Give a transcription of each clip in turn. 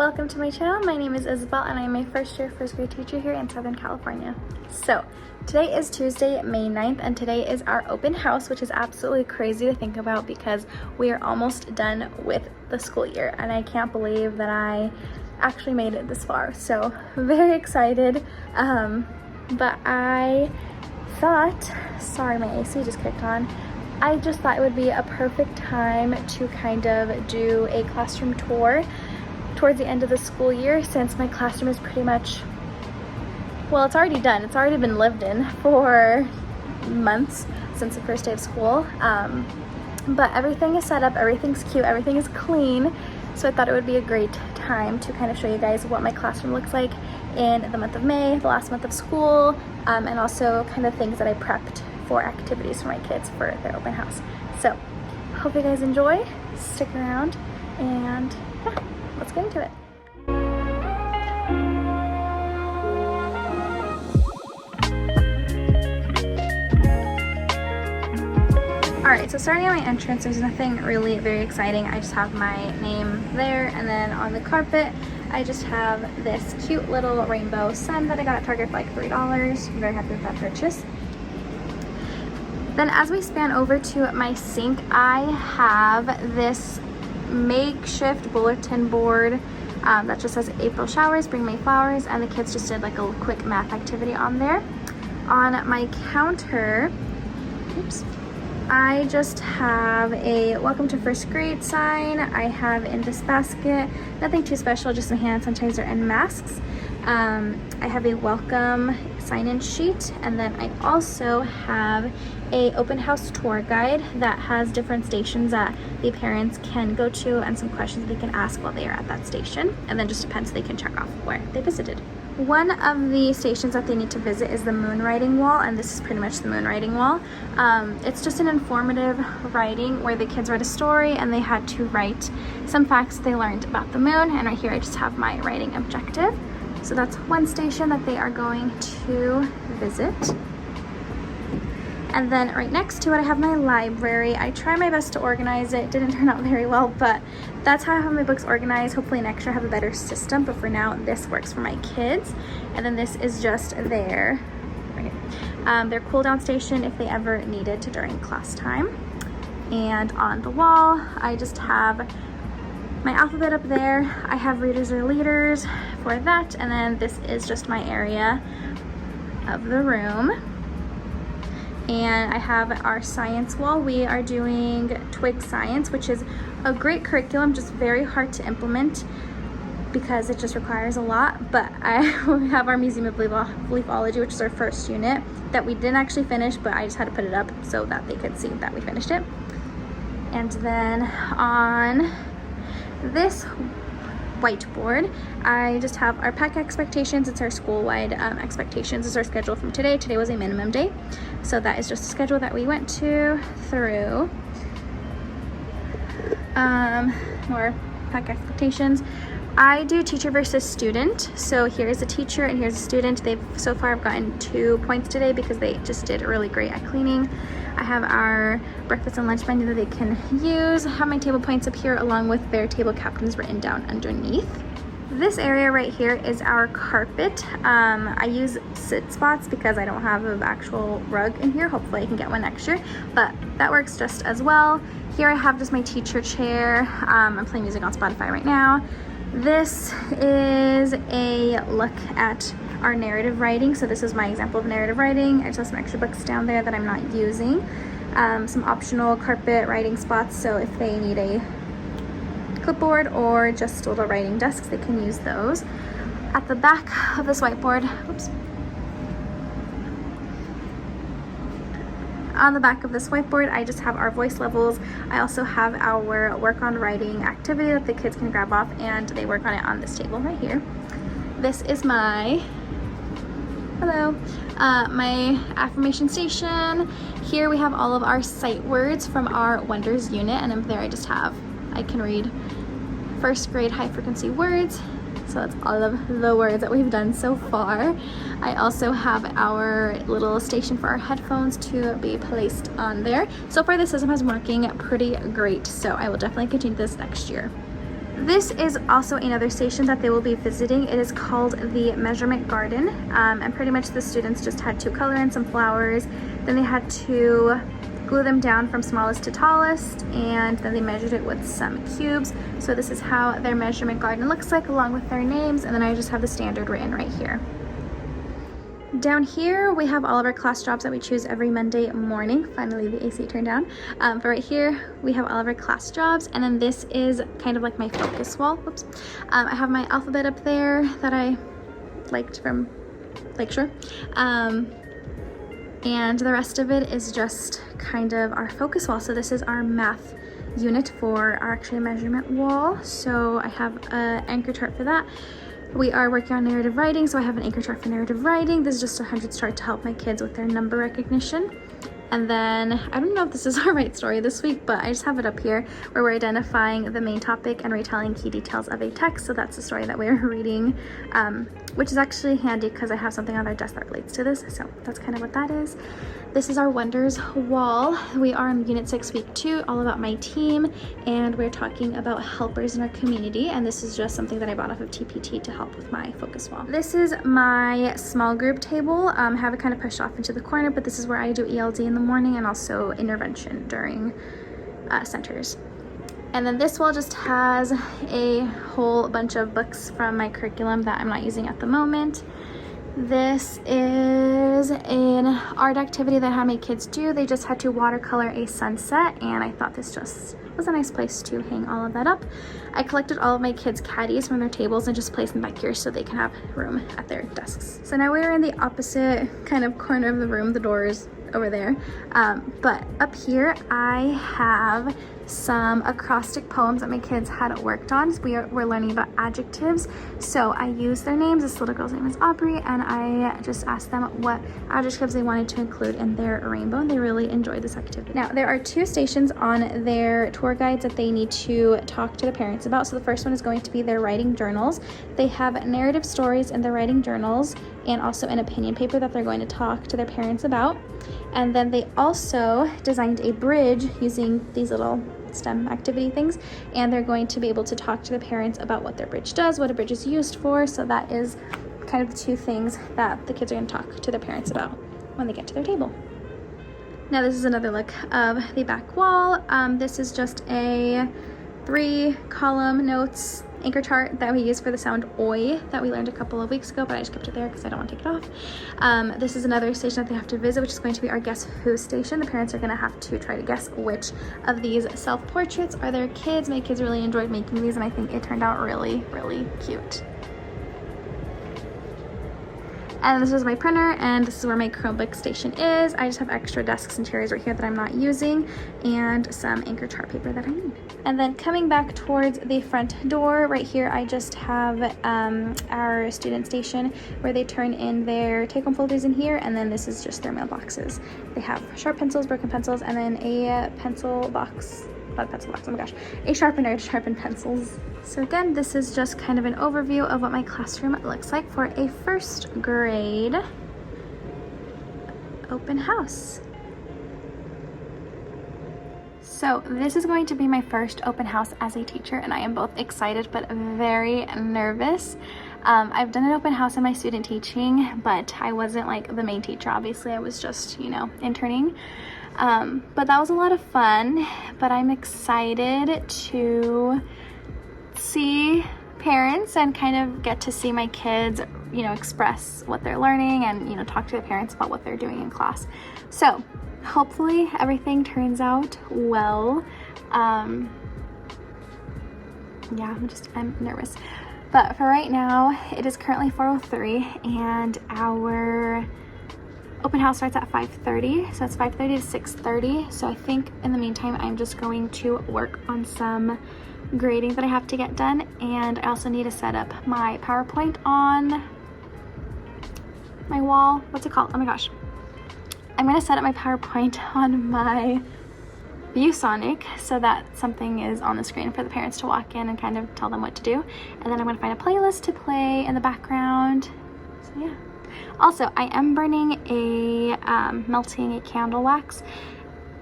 welcome to my channel. My name is Isabel and I'm a first year first grade teacher here in Southern California. So today is Tuesday, May 9th, and today is our open house, which is absolutely crazy to think about because we are almost done with the school year and I can't believe that I actually made it this far. So very excited. But I thought, sorry, my AC just kicked on. I just thought it would be a perfect time to kind of do a classroom tour towards the end of the school year, since my classroom is pretty much, well, it's already done. It's already been lived in for months since the first day of school. But everything is set up, everything's cute, everything is clean. So I thought it would be a great time to kind of show you guys what my classroom looks like in the month of May, the last month of school, and also kind of things that I prepped for activities for my kids for their open house. So hope you guys enjoy, stick around, and yeah, let's get into it. Alright, so starting at my entrance, there's nothing really very exciting. I just have my name there, and then on the carpet I just have this cute little rainbow sun that I got at Target for like $3. I'm very happy with that purchase. Then as we span over to my sink, I have this makeshift bulletin board that just says April showers, bring May flowers, and the kids just did like a quick math activity on there. On my counter, oops, I just have a welcome to first grade sign. I have in this basket, nothing too special, just some hand sanitizer and masks. I have a welcome sign-in sheet, and then I also have a open house tour guide that has different stations that the parents can go to and some questions they can ask while they are at that station, and then just depends, they can check off where they visited. One of the stations that they need to visit is the moon writing wall, and this is pretty much the moon writing wall. It's just an informative writing where the kids read a story and they had to write some facts they learned about the moon, and right here I just have my writing objective. So that's one station that they are going to visit. And then right next to it, I have my library. I try my best to organize it. Didn't turn out very well, but that's how I have my books organized. Hopefully next year I have a better system, but for now, this works for my kids. And then this is just their cool down station if they ever needed to during class time. And on the wall, I just have my alphabet up there. I have readers or leaders for that. And then this is just my area of the room. And I have our science wall. We are doing Twig Science, which is a great curriculum, just very hard to implement because it just requires a lot. But I have our Museum of Leafology, which is our first unit that we didn't actually finish, but I just had to put it up so that they could see that we finished it. And then on this whiteboard, I just have our PEC expectations. It's our school-wide expectations. It's our schedule from today. Today was a minimum day, so that is just a schedule that we went through. More PEC expectations. I do teacher versus student. So here's a teacher and here's a student. They've so far have gotten 2 points today because they just did really great at cleaning. I have our breakfast and lunch menu that they can use. I have my table points up here along with their table captains written down underneath. This area right here is our carpet. I use sit spots because I don't have an actual rug in here. Hopefully I can get one next year, but that works just as well. Here I have just my teacher chair. I'm playing music on Spotify right now. This is a look at our narrative writing. So this is my example of narrative writing. I just have some extra books down there that I'm not using. Some optional carpet writing spots, so if they need a clipboard or just little writing desks, they can use those. At the back of this whiteboard, oops. On the back of this whiteboard, I just have our voice levels. I also have our work on writing activity that the kids can grab off, and they work on it on this table right here. This is my my affirmation station. Here we have all of our sight words from our Wonders unit, and up there I can read first grade high frequency words. So that's all of the words that we've done so far. I also have our little station for our headphones to be placed on there. So far the system is working pretty great, so I will definitely continue this next year. This is also another station that they will be visiting. It is called the Measurement Garden, and pretty much the students just had to color in some flowers, then they had to glue them down from smallest to tallest, and then they measured it with some cubes. So this is how their measurement garden looks like, along with their names, and then I just have the standard written right here. Down here we have all of our class jobs that we choose every Monday morning. Finally the AC turned down. But right here we have all of our class jobs, and then this is kind of like my focus wall. Whoops. I have my alphabet up there that I liked from Lakeshore. And the rest of it is just kind of our focus wall. So this is our math unit for our actual measurement wall. So I have an anchor chart for that. We are working on narrative writing, so I have an anchor chart for narrative writing. This is just a 100 chart to help my kids with their number recognition. And then, I don't know if this is our right story this week, but I just have it up here where we're identifying the main topic and retelling key details of a text. So that's the story that we're reading, which is actually handy because I have something on our desk that relates to this. So that's kind of what that is. This is our Wonders wall. We are in Unit 6, Week 2, all about my team, and we're talking about helpers in our community, and this is just something that I bought off of TPT to help with my focus wall. This is my small group table. I have it kind of pushed off into the corner, but this is where I do ELD in the morning and also intervention during centers. And then this wall just has a whole bunch of books from my curriculum that I'm not using at the moment. This is an art activity that I had my kids do. They just had to watercolor a sunset, and I thought this just was a nice place to hang all of that up. I collected all of my kids' caddies from their tables and just placed them back here so they can have room at their desks. So now we're in the opposite kind of corner of the room. The door is over there, but up here I have some acrostic poems that my kids had worked on. So we're learning about adjectives, so I used their names. This little girl's name is Aubrey, and I just asked them what adjectives they wanted to include in their rainbow, and they really enjoyed this activity. Now there are 2 stations on their tour guides that they need to talk to the parents about. So the first one is going to be their writing journals. They have narrative stories in their writing journals and also an opinion paper that they're going to talk to their parents about. And then they also designed a bridge using these little STEM activity things, and they're going to be able to talk to the parents about what their bridge does, what a bridge is used for. So that is kind of the 2 things that the kids are going to talk to their parents about when they get to their table. Now this is another look of the back wall. This is just a 3-column notes anchor chart that we use for the sound oi that we learned a couple of weeks ago, but I just kept it there because I don't want to take it off. This is another station that they have to visit, which is going to be our Guess Who station. The parents are going to have to try to guess which of these self-portraits are their kids. My kids really enjoyed making these, and I think it turned out really, really cute. And this is my printer, and this is where my Chromebook station is. I just have extra desks and chairs right here that I'm not using, and some anchor chart paper that I need. And then coming back towards the front door, right here I just have our student station where they turn in their take-home folders in here, and then this is just their mailboxes. They have sharp pencils, broken pencils, and then a pencil box. Not a pencil box, oh my gosh, a sharpener to sharpen pencils. So again, this is just kind of an overview of what my classroom looks like for a 1st grade open house. So this is going to be my first open house as a teacher, and I am both excited but very nervous. I've done an open house in my student teaching, but I wasn't like the main teacher. Obviously, I was just, you know, interning. But that was a lot of fun, but I'm excited to see parents and kind of get to see my kids, you know, express what they're learning and, you know, talk to the parents about what they're doing in class. So hopefully everything turns out well. Yeah, I'm nervous. But for right now, it is currently 4:03, and our open house starts at 5:30, so it's 5:30 to 6:30. So I think in the meantime, I'm just going to work on some grading that I have to get done, and I also need to set up my PowerPoint on my wall. What's it called? Oh my gosh. I'm gonna set up my PowerPoint on my ViewSonic so that something is on the screen for the parents to walk in and kind of tell them what to do. And then I'm gonna find a playlist to play in the background. So yeah. Also, I am burning melting a candle wax.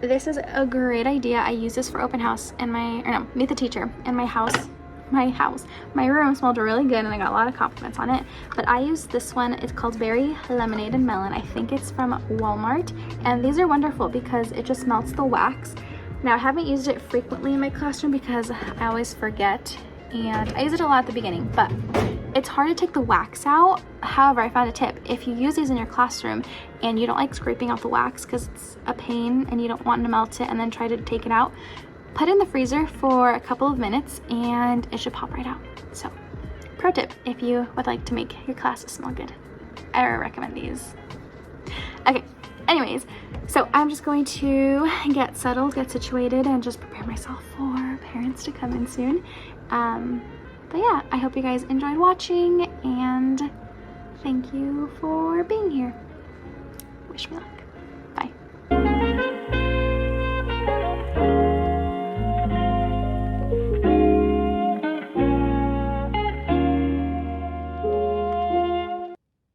This is a great idea. I use this for open house in my, Meet the Teacher in my house my house. My room smelled really good and I got a lot of compliments on it. But I used this one. It's called Berry Lemonade and Melon. I think it's from Walmart. And these are wonderful because it just melts the wax. Now, I haven't used it frequently in my classroom because I always forget. And I use it a lot at the beginning, but it's hard to take the wax out. However, I found a tip. If you use these in your classroom and you don't like scraping out the wax because it's a pain and you don't want to melt it and then try to take it out, put it in the freezer for a couple of minutes and it should pop right out. So, pro tip, if you would like to make your classes smell good, I recommend these. Okay, anyways, so I'm just going to get settled, get situated, and just prepare myself for parents to come in soon. But yeah, I hope you guys enjoyed watching, and thank you for being here. Wish me luck.